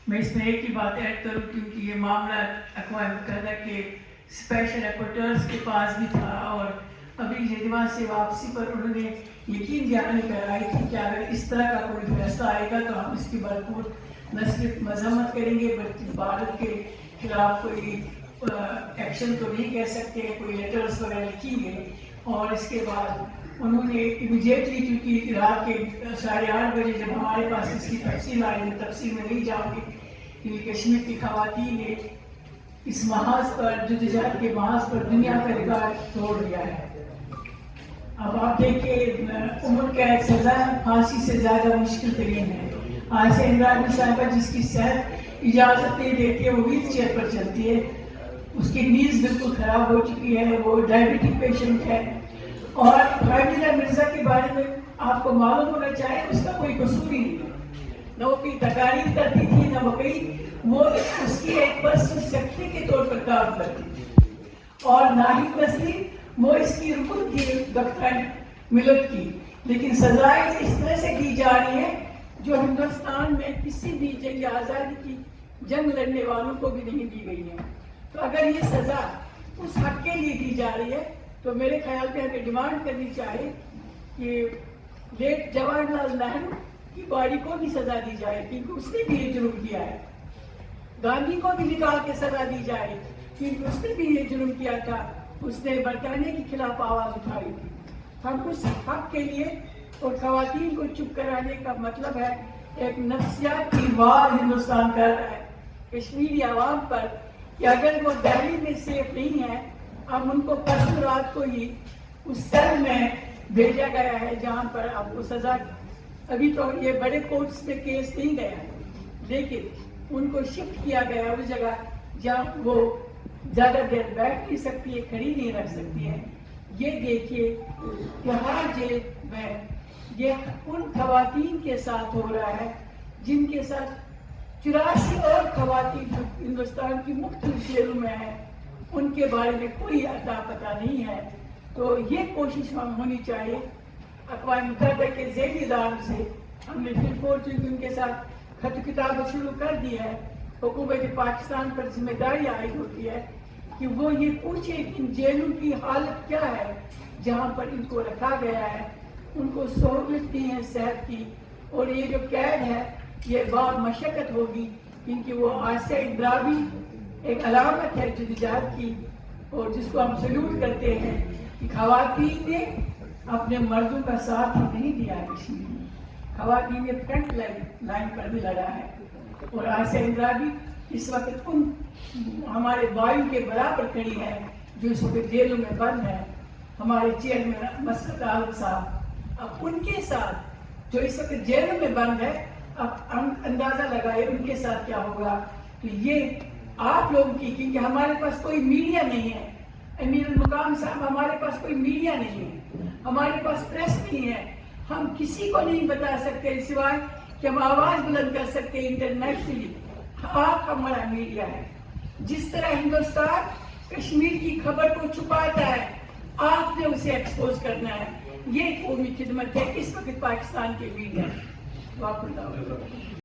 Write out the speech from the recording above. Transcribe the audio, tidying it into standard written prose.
میں اس میں ایک ہی بات ایڈ کروں کیونکہ یہ معاملہ اقوام متحدہ کے اسپیشل رپورٹرز کے پاس بھی تھا اور ابھی جنیوا سے واپسی پر انہوں نے یقین دہانی کرائی تھی کہ اگر اس طرح کا کوئی فیصلہ آئے گا تو ہم اس کی بھرپور نہ صرف مذمت کریں گے بلکہ بھارت کے خلاف کوئی ایکشن تو نہیں کہہ سکتے، کوئی لیٹرز وغیرہ لکھیں گے۔ اور اس کے بعد انہوں نے امیڈیٹلی، کیونکہ رات کے 8:30 بجے جب ہمارے پاس اس کی تفصیل آئی، میں تفصیل میں نہیں جاؤں گی، کیونکہ کشمیر کی خواتین نے اس محاذ پر، جدوجہد کے محاذ پر دنیا کا ریکارڈ توڑ دیا ہے۔ اب آپ دیکھیں، عمر قید سزا پھانسی سے زیادہ مشکل ترین ہے۔ آج سے اندرابی صاحبہ جس کی صحت اجازت نہیں دیتی ہے، وہ ویل چیئر پر چلتی ہے، اس کی نیز بالکل خراب ہو چکی ہے، وہ ڈائبٹک پیشنٹ ہے۔ اور حامدہ مرزا کے بارے میں آپ کو معلوم ہونا چاہیے، اس کا کوئی قصور ہی نہیں، نہ وہ کوئی تقاریر کرتی تھی، نہ وہ وہ اس کی ایک بس سیکٹری کے طور پر کام کرتی تھی، اور ناہید نسلی وہ اس کی رکن تھی دفتر ملت کی۔ لیکن سزائیں اس طرح سے دی جا رہی ہیں جو ہندوستان میں کسی بھی جنگ آزادی کی جنگ لڑنے والوں کو بھی نہیں دی گئی ہیں۔ تو اگر یہ سزا اس حق کے لیے دی جا رہی ہے تو میرے خیال میں ہمیں ڈیمانڈ کرنی چاہیے کہ لیٹ جواہر لال نہرو کی باڈی کو بھی سزا دی جائے، کیونکہ اس نے بھی یہ جرم کیا ہے۔ گاندھی کو بھی نکال کے سزا دی جائے، کیونکہ اس نے بھی یہ جرم کیا تھا، اس نے برطانیہ کے خلاف آواز اٹھائی تھی۔ ہم اس حق کے لیے اور خواتین کو چپ کرانے کا مطلب ہے ایک نفسیاتی وار ہندوستان کر رہا ہے کشمیری عوام پر، کہ اگر وہ دہلی میں سیف نہیں ہے، اب ان کو پرسوں رات کو ہی اس سیل میں بھیجا گیا ہے جہاں پر آپ کو سزا، ابھی تو یہ بڑے کورٹس میں کیس نہیں گیا ہے، لیکن ان کو شفٹ کیا گیا اس جگہ جہاں وہ زیادہ دیر بیٹھ نہیں سکتی ہے، کھڑی نہیں رہ سکتی ہے۔ یہ دیکھیے کہ ہر جیل میں یہ ان خواتین کے ساتھ ہو رہا ہے جن کے ساتھ 84 اور خواتین ہندوستان کی مختلف جیلوں میں ہیں، ان کے بارے میں کوئی اتا پتہ نہیں ہے۔ تو یہ کوشش ہونی چاہیے اقوام متحدہ کے ذیلی اداروں سے۔ ہم نے چونکہ ان کے ساتھ خط کتاب شروع کر دی ہے، حکومت پاکستان پر ذمہ داری عائد ہوتی ہے کہ وہ یہ پوچھے کہ ان جیلوں کی حالت کیا ہے جہاں پر ان کو رکھا گیا ہے، ان کو سہولت دی ہے صحت کی، اور یہ جو قید ہے یہ بہت مشقت ہوگی، کیونکہ وہ آسیہ اندرابی ایک علامت ہے جدوجہد کی، اور جس کو ہم سلوٹ کرتے ہیں کہ خواتین نے اپنے مردوں کا ساتھ نہیں دیا ہے کشمیر میں، خواتین نے فرنٹ لائن پر بھی لڑا ہے، اور آسیہ اندرابی اس وقت ان ہمارے بھائیوں کے برابر کھڑی ہے جو اس وقت جیلوں میں بند ہے۔ ہمارے چیئرمین مسعود عالم صاحب، اب ان کے ساتھ جو اس وقت جیلوں میں بند ہے، اب اندازہ لگائے ان کے ساتھ کیا ہوگا۔ تو یہ آپ لوگوں کی، کیونکہ ہمارے پاس کوئی میڈیا نہیں ہے، امیر المقام صاحب، ہمارے پاس کوئی میڈیا نہیں ہے، ہمارے پاس پریس نہیں ہے، ہم کسی کو نہیں بتا سکتے سوائے کہ ہم آواز بلند کر سکتے ہیں انٹرنیشنلی۔ آپ ہمارا میڈیا ہے۔ جس طرح ہندوستان کشمیر کی خبر کو چھپاتا ہے، آپ نے اسے ایکسپوز کرنا ہے۔ یہ قومی خدمت ہے اس وقت پاکستان کے میڈیا۔ واقعہ